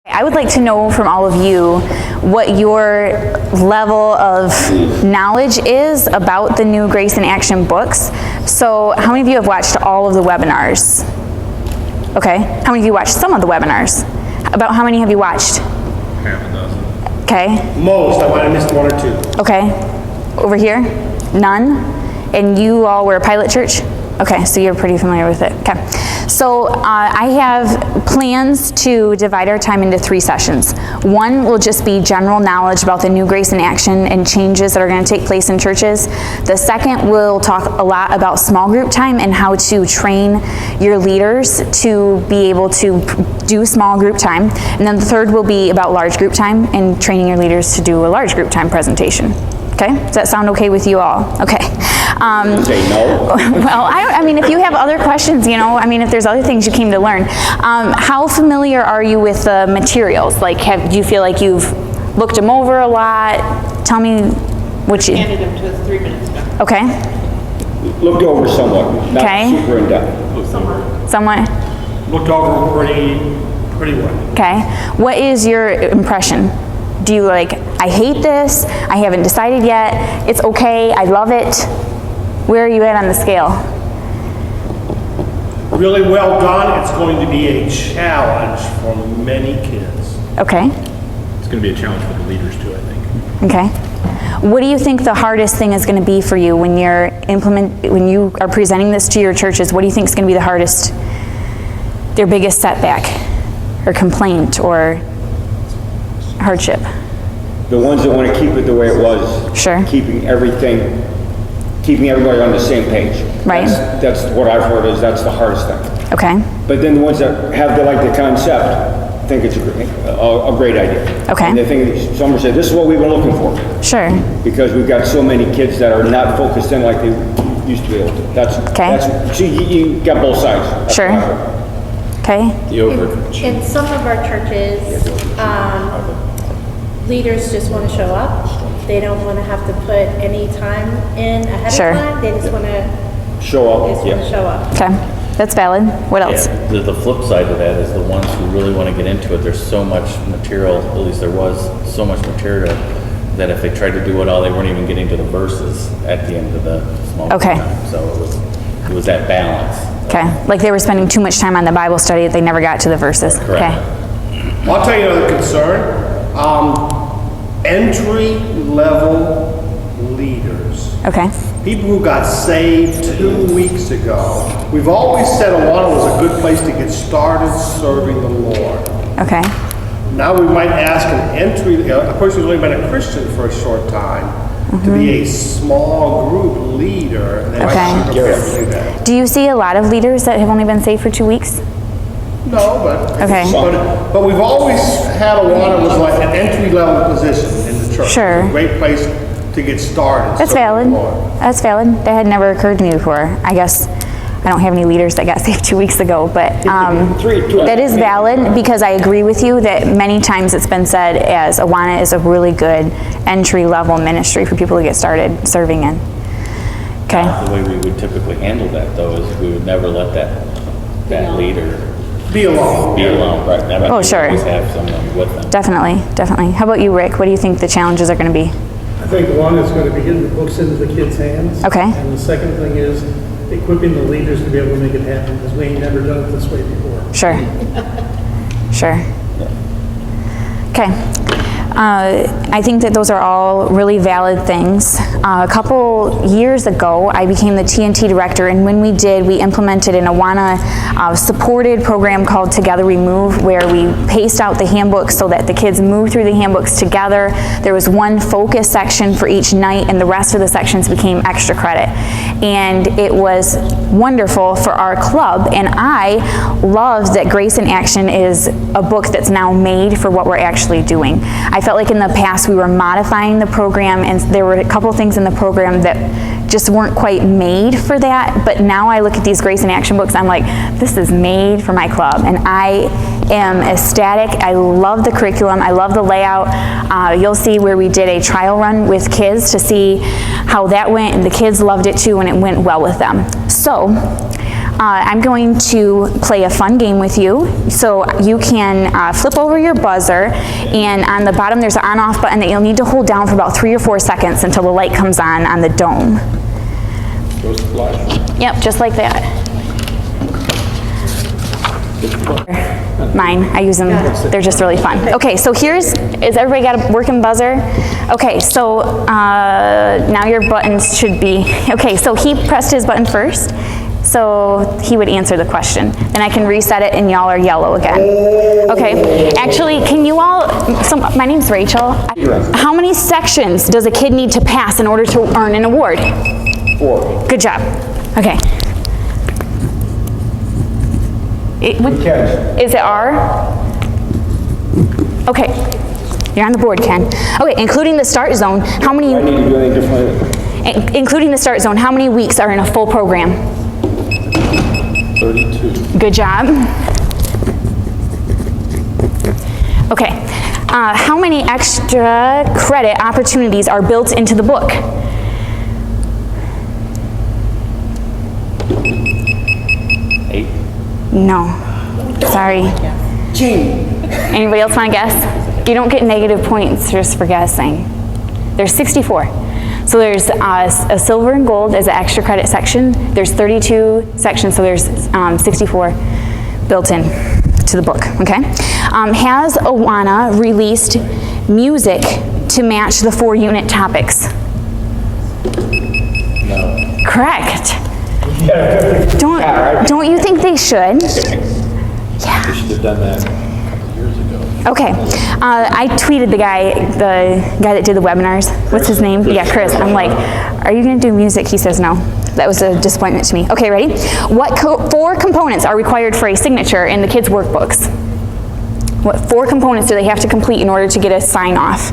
I would like to know from all of you what your level of knowledge is about the new Grace in Action books. So how many of you have watched all of the webinars? Okay. How many of you watched some of the webinars? About how many have you watched? Half a dozen. Okay. Most. I might have missed one or two. Okay. Over here? None? And you all were a pilot church? Okay, so you're pretty familiar with it. Okay. So I have plans to divide our time into 3 sessions. One will just be general knowledge about the new Grace in Action and changes that are going to take place in churches. The second will talk a lot about small group time and how to train your leaders to be able to do small group time. And then the third will be about large group time and training your leaders to do a large group time presentation. Okay, does that sound okay with you all? Okay. Say no. Well, I mean, if you have other questions, if there's other things you came to learn. How familiar are you with the materials? Like, do you feel like you've looked them over a lot? Tell me what you... Handed them to us 3 minutes ago. Okay. Looked over somewhat, not Okay. super in depth. Somewhat? Looked over pretty well. Okay. What is your impression? Do you I hate this, I haven't decided yet, it's okay, I love it? Where are you at on the scale? Really well done. It's going to be a challenge for many kids. Okay. It's going to be a challenge for the leaders too, I think. Okay. What do you think the hardest thing is going to be for you when when you are presenting this to your churches? What do you think is going to be the hardest, their biggest setback or complaint or hardship? The ones that want to keep it the way it was. Sure. Keeping everybody on the same page. Right. That's what I've heard is that's the hardest thing. Okay. But then the ones that have the concept think it's a great idea. Okay. And they think, some will say, this is what we've been looking for. Sure. Because we've got so many kids that are not focused in like they used to be able to. See, you got both sides. That's Sure. what I've heard. Okay. In some of our churches, leaders just want to show up. They don't want to have to put any time in ahead Sure. of time. They just want to Show up. show up. Okay. That's valid. What else? Yeah, the flip side of that is the ones who really want to get into it. There's so much material, at least there was so much material, that if they tried to do it all, they weren't even getting to the verses at the end of the small Okay. time. So it was that balance. Okay. Like they were spending too much time on the Bible study that they never got to the verses. Correct. Okay. I'll tell you another concern. Entry-level leaders. Okay. People who got saved 2 weeks ago. We've always said Awana was a good place to get started serving the Lord. Okay. Now we might ask a person who's only been a Christian for a short time to be a small group leader. And they might Okay. be prepared to do that. Do you see a lot of leaders that have only been saved for 2 weeks? No, but Okay. but we've always had Awana was like an entry-level position in the church. Sure. It's a great place to get started. That's serving valid. the Lord. That's valid. That had never occurred to me before. I guess I don't have any leaders that got saved 2 weeks ago, but that is valid because I agree with you that many times it's been said as Awana is a really good entry-level ministry for people to get started serving in. Okay. The way we would typically handle that, though, is we would never let that leader Be alone. be alone. Right? That Oh, sure. Always have someone with them. Definitely, definitely. How about you, Rick? What do you think the challenges are going to be? I think one is going to be getting the books into the kids' hands. Okay. And the second thing is equipping the leaders to be able to make it happen, because we ain't never done it this way before. Sure. Sure. Okay. I think that those are all really valid things. A couple years ago, I became the TNT director, and when we did, we implemented an Awana supported program called Together We Move, where we paced out the handbooks so that the kids moved through the handbooks together. There was one focus section for each night, and the rest of the sections became extra credit. And it was wonderful for our club, and I love that Grace in Action is a book that's now made for what we're actually doing. I felt like in the past we were modifying the program, and there were a couple things in the program that just weren't quite made for that, but now I look at these Grace in Action books, I'm like, this is made for my club, and I am ecstatic. I love the curriculum, I love the layout. You'll see where we did a trial run with kids to see how that went, and the kids loved it too, and it went well with them. So, I'm going to play a fun game with you. So you can flip over your buzzer, and on the bottom there's an on-off button that you'll need to hold down for about 3 or 4 seconds until the light comes on the dome. Yep, just like that. Mine, I use them, they're just really fun. Okay, so is everybody got a working buzzer? Okay, so now your buttons should be, okay, so he pressed his button first, so he would answer the question. Then I can reset it and y'all are yellow again. Okay, actually, can you all, my name's Rachel. How many sections does a kid need to pass in order to earn an award? 4. Good job. Okay. Is it R? Okay, you're on the board, Ken. Okay, including the start zone, how many? I need to do anything differently. Including the start zone, how many weeks are in a full program? 32. Good job. Okay, how many extra credit opportunities are built into the book? 8. No, sorry. Anybody else want to guess? You don't get negative points just for guessing. There's 64. So there's a silver and gold as an extra credit section. There's 32 sections, so there's 64 built in to the book, okay? Has Awana released music to match the 4 unit topics? No. Correct. Don't you think they should? They should have done that a couple years ago. Okay, I tweeted the guy that did the webinars. What's his name? Yeah, Chris. I'm like, are you gonna do music? He says no. That was a disappointment to me. Okay, ready? What 4 components are required for a signature in the kids' workbooks? What 4 components do they have to complete in order to get a sign off?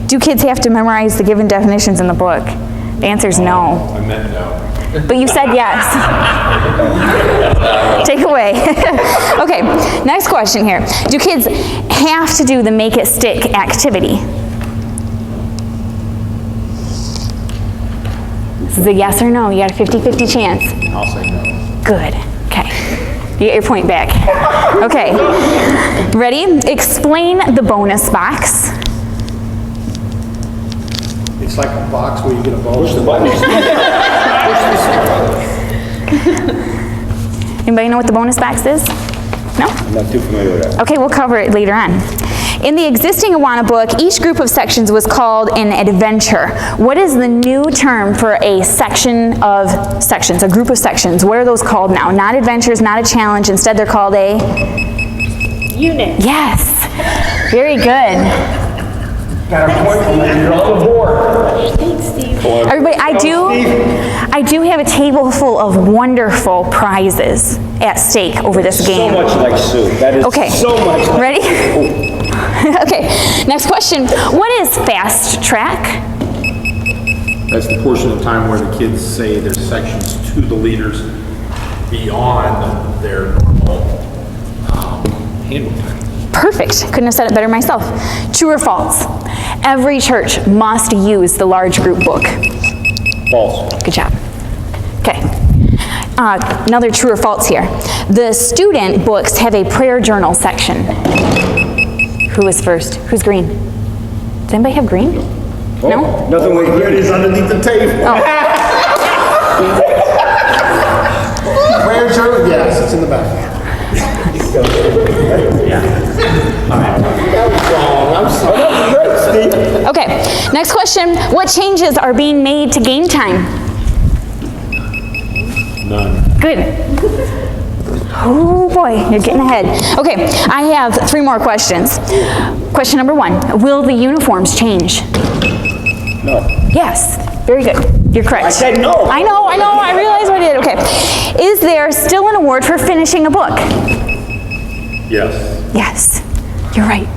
Do kids have to memorize the given definitions in the book? The answer is no. I meant no. But you said yes. Take away. Okay, next question here. Do kids have to do the make it stick activity? This is a yes or no. You got a 50-50 chance. I'll say no. Good. Okay. You get your point back. Okay. Ready? Explain the bonus box. It's like a box where you get a bonus. Anybody know what the bonus box is? No? I'm not too familiar with that. Okay, we'll cover it later on. In the existing Awana book, each group of sections was called an adventure. What is the new term for a section of sections, a group of sections? What are those called now? Not adventures, not a challenge. Instead, they're called a? Unit. Yes. Very good. Got a point from there. You're on the board. Thanks, Steve. Everybody, I do have a table full of wonderful prizes at stake over this So game. much like Sue. That is Okay. so much like Ready? Okay, next question. What is fast track? That's the portion of time where the kids say their sections to the leaders beyond their normal handle time. Perfect. Couldn't have said it better myself. True or false? Every church must use the large group book. false. Good job. Okay. Another true or false here. The student books have a prayer journal section. Who is first? Who's green? Does anybody have green? No? Nothing with Here it is underneath the table. Prayer journal, yes, it's in the back. Okay, next question. What changes are being made to game time? None. Good. Oh boy, you're getting ahead. Okay, I have 3 more questions. Question number 1, will the uniforms change? No. Yes, very good. You're correct. I said no. I know, I realize what I did. Okay. Is there still an award for finishing a book? Yes. Yes, you're right.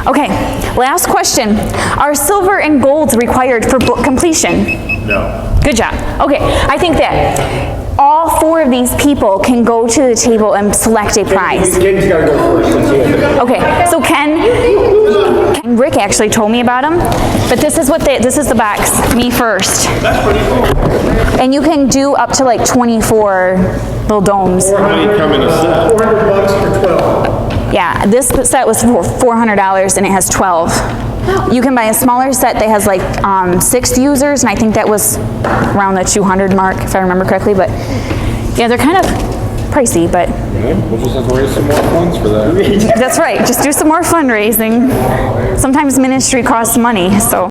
Okay, last question. Are silver and golds required for book completion? No. Good job. Okay, I think that all 4 of these people can go to the table and select a prize. Ken's gotta go first. Let's see it. Okay, so Ken And Rick actually told me about them, but this is the box, Me First. That's pretty cool. And you can do up to like 24 little domes. Come in a set. $400 for 12. Yeah, this set was for $400 and it has 12. You can buy a smaller set that has like 6 users, and I think that was around the 200 mark, if I remember correctly, but yeah, they're kind of pricey, but We'll just have to raise some more funds for that. that's right, just do some more fundraising. Sometimes ministry costs money, so.